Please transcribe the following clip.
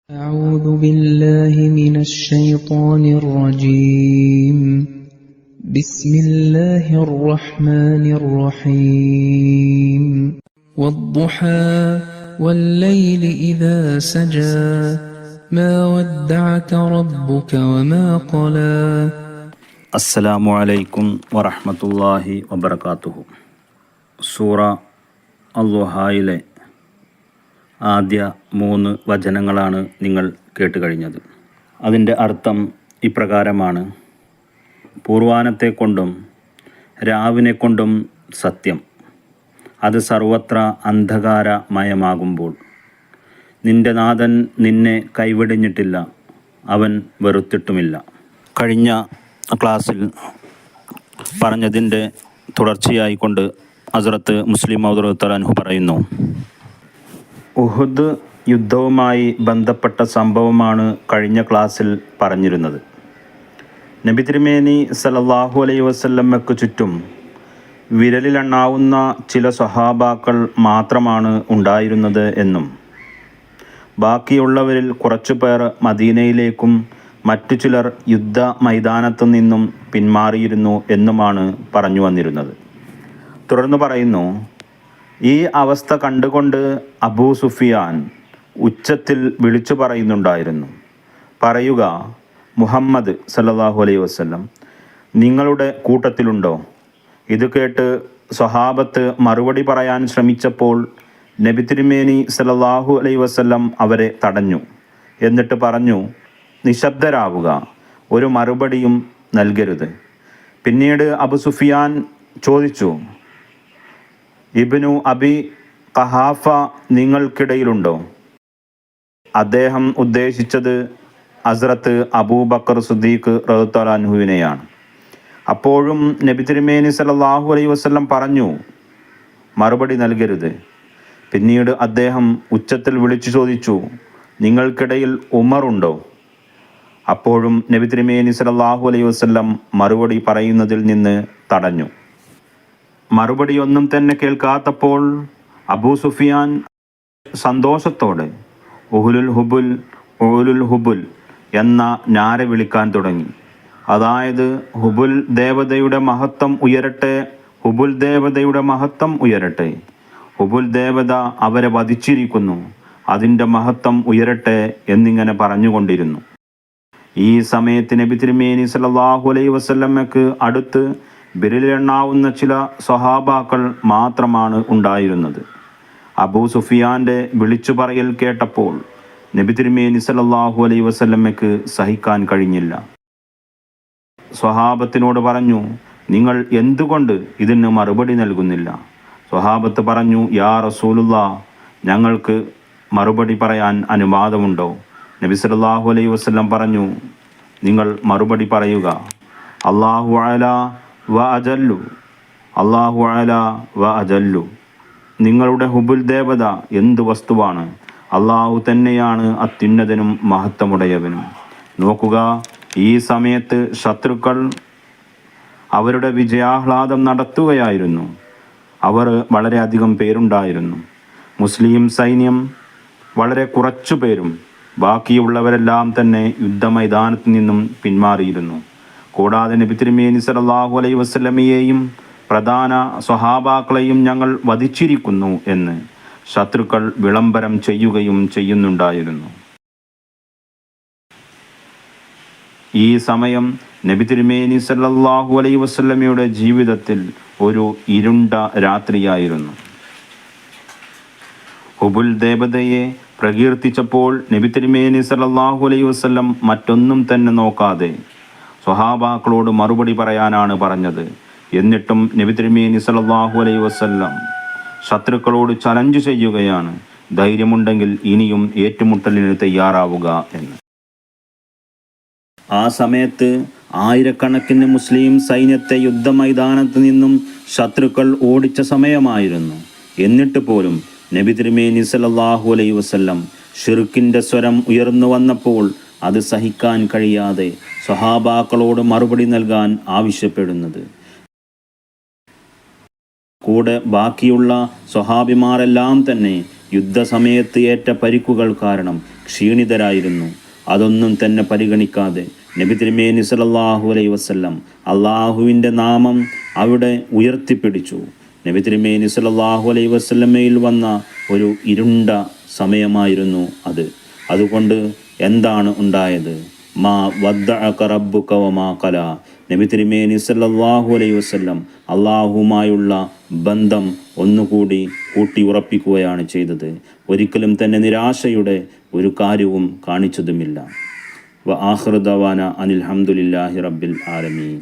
أعوذ بالله من الشيطان الرجيم بسم الله الرحمن الرحيم والضحى والليل إذا سجى ما ودعك ربك وما قلى അസ്സലാമു അലൈക്കും വറഹ്മത്തുള്ളാഹി വബറകാതുഹു. സൂറ അൽ-ളുഹായിലെ ആദ്യ 3 വചനങ്ങളാണ് നിങ്ങൾ കേട്ടുകഴിഞ്ഞത്. അതിൻ്റെ അർത്ഥം ഇപ്രകാരമാണ്: പൂർവാനത്തെ കൊണ്ടും രാവിനെ കൊണ്ടും സത്യം, അത് സർവത്ര അന്ധകാരമയമാകുമ്പോൾ നിന്റെ നാഥൻ നിന്നെ കൈവെടിഞ്ഞിട്ടില്ല, അവൻ വെറുത്തിട്ടുമില്ല. കഴിഞ്ഞ ക്ലാസ്സിൽ പറഞ്ഞതിൻ്റെ തുടർച്ചയായിക്കൊണ്ട് ഹസ്രത്ത് മുസ്ലിം മൗദ് റളിയല്ലാഹു അൻഹു പറയുന്നു, ഉഹുദ് യുദ്ധവുമായി ബന്ധപ്പെട്ട സംഭവമാണ് കഴിഞ്ഞ ക്ലാസ്സിൽ പറഞ്ഞിരുന്നത്. നബി തിരുമേനി സല്ലല്ലാഹു അലൈഹി വസല്ലമയ്ക്ക് ചുറ്റും വിരലിലെണ്ണാവുന്ന ചില സ്വഹാബാക്കൾ മാത്രമാണ് ഉണ്ടായിരുന്നത് എന്നും ബാക്കിയുള്ളവരിൽ കുറച്ചു പേർ മദീനയിലേക്കും മറ്റു ചിലർ യുദ്ധ മൈതാനത്തു നിന്നും പിന്മാറിയിരുന്നു എന്നുമാണ് പറഞ്ഞു വന്നിരുന്നത്. തുടർന്ന് പറയുന്നു, ഈ അവസ്ഥ കണ്ടുകൊണ്ട് അബൂ സുഫിയാൻ ഉച്ചത്തിൽ വിളിച്ചു പറയുന്നുണ്ടായിരുന്നു, പറയുക, മുഹമ്മദ് സല്ലല്ലാഹു അലൈഹി വസല്ലം നിങ്ങളുടെ കൂട്ടത്തിലുണ്ടോ? ഇത് കേട്ട് സ്വഹാബത്ത് മറുപടി പറയാൻ ശ്രമിച്ചപ്പോൾ നബി തിരുമേനി സല്ലല്ലാഹു അലൈഹി വസല്ലം അവരെ തടഞ്ഞു. എന്നിട്ട് പറഞ്ഞു, നിശബ്ദരാവുക, ഒരു മറുപടിയും നൽകരുത്. പിന്നീട് അബൂ സുഫിയാൻ ചോദിച്ചു, ഇബ്നു അബി ഖഹാഫ നിങ്ങൾക്കിടയിലുണ്ടോ? അദ്ദേഹം ഉദ്ദേശിച്ചത് ഹസ്രത്ത് അബൂബക്കർ സിദ്ദീഖ് റളിയല്ലാഹു അൻഹുവിനെയാണ്. അപ്പോഴും നബി തിരുമേനി സല്ലല്ലാഹു അലൈഹി വസല്ലം പറഞ്ഞു, മറുപടി നൽകരുത്. പിന്നീട് അദ്ദേഹം ഉച്ചത്തിൽ വിളിച്ചു ചോദിച്ചു, നിങ്ങൾക്കിടയിൽ ഉമറുണ്ടോ? അപ്പോഴും നബി തിരുമേനി സല്ലല്ലാഹു അലൈഹി വസല്ലം മറുപടി പറയുന്നതിൽ നിന്ന് തടഞ്ഞു. മറുപടി ഒന്നും തന്നെ കേൾക്കാത്തപ്പോൾ അബൂ സുഫിയാൻ സന്തോഷത്തോടെ ഉഹുലുൽ ഹുബുൽ ഉഹുലുൽ ഹുബുൽ എന്ന നാര വിളിക്കാൻ തുടങ്ങി. അതായത്, ഹുബുൽ ദേവതയുടെ മഹത്വം ഉയരട്ടെ, ഹുബുൽ ദേവതയുടെ മഹത്വം ഉയരട്ടെ, ഹുബുൽ ദേവത അവരെ വധിച്ചിരിക്കുന്നു, അതിൻ്റെ മഹത്വം ഉയരട്ടെ എന്നിങ്ങനെ പറഞ്ഞുകൊണ്ടിരുന്നു. ഈ സമയത്ത് നബി തിരുമേനി സല്ലല്ലാഹു അലൈഹി വസല്ലമയ്ക്ക് അടുത്ത് വിരലിലെണ്ണാവുന്ന ചില സ്വഹാബാക്കൾ മാത്രമാണ് ഉണ്ടായിരുന്നത്. അബൂ സുഫിയാൻ്റെ വിളിച്ചു പറയൽ കേട്ടപ്പോൾ നബി തിരുമേനി സല്ലല്ലാഹു അലൈഹി വസല്ലമയ്ക്ക് സഹിക്കാൻ കഴിഞ്ഞില്ല. സ്വഹാബത്തിനോട് പറഞ്ഞു, നിങ്ങൾ എന്തുകൊണ്ട് ഇതിന് മറുപടി നൽകുന്നില്ല? സ്വഹാബത്ത് പറഞ്ഞു, യാ റസൂലുള്ളാഹ്, ഞങ്ങൾക്ക് മറുപടി പറയാൻ അനുവാദമുണ്ടോ? നബി സല്ലല്ലാഹു അലൈഹി വസല്ലം പറഞ്ഞു, നിങ്ങൾ മറുപടി പറയുക, അല്ലാഹു അലാ വ അജല്ലു, അല്ലാഹു അലാ വ അജല്ലു. നിങ്ങളുടെ ഹുബുൽ ദേവത എന്ത് വസ്തുവാണ്? അള്ളാഹു തന്നെയാണ് അത്യുന്നതനും മഹത്വമുടയവനും. നോക്കുക, ഈ സമയത്ത് ശത്രുക്കൾ അവരുടെ വിജയാഹ്ലാദം നടത്തുകയായിരുന്നു. അവർ വളരെയധികം പേരുണ്ടായിരുന്നു. മുസ്ലിം സൈന്യം വളരെ കുറച്ചു പേരും, ബാക്കിയുള്ളവരെല്ലാം തന്നെ യുദ്ധമൈതാനത്തു നിന്നും പിന്മാറിയിരുന്നു. കൂടാതെ നബി തിരുമേനി സല്ലല്ലാഹു അലൈഹി വസല്ലമയെയും പ്രധാന സ്വഹാബാക്കളെയും ഞങ്ങൾ വധിച്ചിരിക്കുന്നു എന്ന് ശത്രുക്കൾ വിളംബരം ചെയ്യുകയും ചെയ്യുന്നുണ്ടായിരുന്നു. ഈ സമയം നബി തിരുമേനി സല്ലല്ലാഹു അലൈഹി വസല്ലമയുടെ ജീവിതത്തിൽ ഒരു ഇരുണ്ട രാത്രിയായിരുന്നു. ഹുബുൽ ദേവതയെ പ്രകീർത്തിച്ചപ്പോൾ നബി തിരുമേനി സല്ലല്ലാഹു അലൈഹി വസല്ലം മറ്റൊന്നും തന്നെ നോക്കാതെ സ്വഹാബാക്കളോട് മറുപടി പറയാനാണ് പറഞ്ഞത്. എന്നിട്ടും നബി തിരുമേനി സല്ലല്ലാഹു അലൈഹി വസല്ലം ശത്രുക്കളോട് ചലഞ്ച് ചെയ്യുകയാണ്, ധൈര്യമുണ്ടെങ്കിൽ ഇനിയും ഏറ്റുമുട്ടലിന് തയ്യാറാവുക എന്ന്. ആ സമയത്ത് ആയിരക്കണക്കിന് മുസ്ലിം സൈന്യത്തെ യുദ്ധമൈതാനത്ത് നിന്നും ശത്രുക്കൾ ഓടിച്ച സമയമായിരുന്നു. എന്നിട്ട് പോലും നബി തിരുമേനി സല്ലല്ലാഹു അലൈഹി വസല്ലം ഷിർക്കിൻ്റെ സ്വരം ഉയർന്നു വന്നപ്പോൾ അത് സഹിക്കാൻ കഴിയാതെ സ്വഹാബാക്കളോട് മറുപടി നൽകാൻ ആവശ്യപ്പെടുന്നത്. കൂടെ ബാക്കിയുള്ള സ്വഹാബിമാരെല്ലാം തന്നെ യുദ്ധസമയത്ത് ഏറ്റ പരിക്കുകൾ കാരണം ക്ഷീണിതരായിരുന്നു. അതൊന്നും തന്നെ പരിഗണിക്കാതെ നബി തിരുമേനി സല്ലല്ലാഹു അലൈഹി വസല്ലം അള്ളാഹുവിൻ്റെ നാമം അവിടെ ഉയർത്തിപ്പിടിച്ചു. നബി തിരുമേനി സല്ലല്ലാഹു അലൈഹി വസല്ലമയിൽ വന്ന ഒരു ഇരുണ്ട സമയമായിരുന്നു അത്. അതുകൊണ്ട് എന്താണ് ഉണ്ടായത്? മാ വദ്ദഅക റബ്ബുക വമാ ഖലാ. നബി തിരുമേനി സല്ലല്ലാഹു അലൈഹി വസല്ലം അള്ളാഹുമായുള്ള ബന്ധം ഒന്നുകൂടി കൂട്ടി ഉറപ്പിക്കുകയാണ് ചെയ്തത്. ഒരിക്കലും തന്നെ നിരാശയുടെ ഒരു കാര്യവും കാണിച്ചതുമില്ല. വ ആഖിറു ദഅവാന അനിൽ ഹംദുലില്ലാഹി റബ്ബിൽ ആലമീൻ.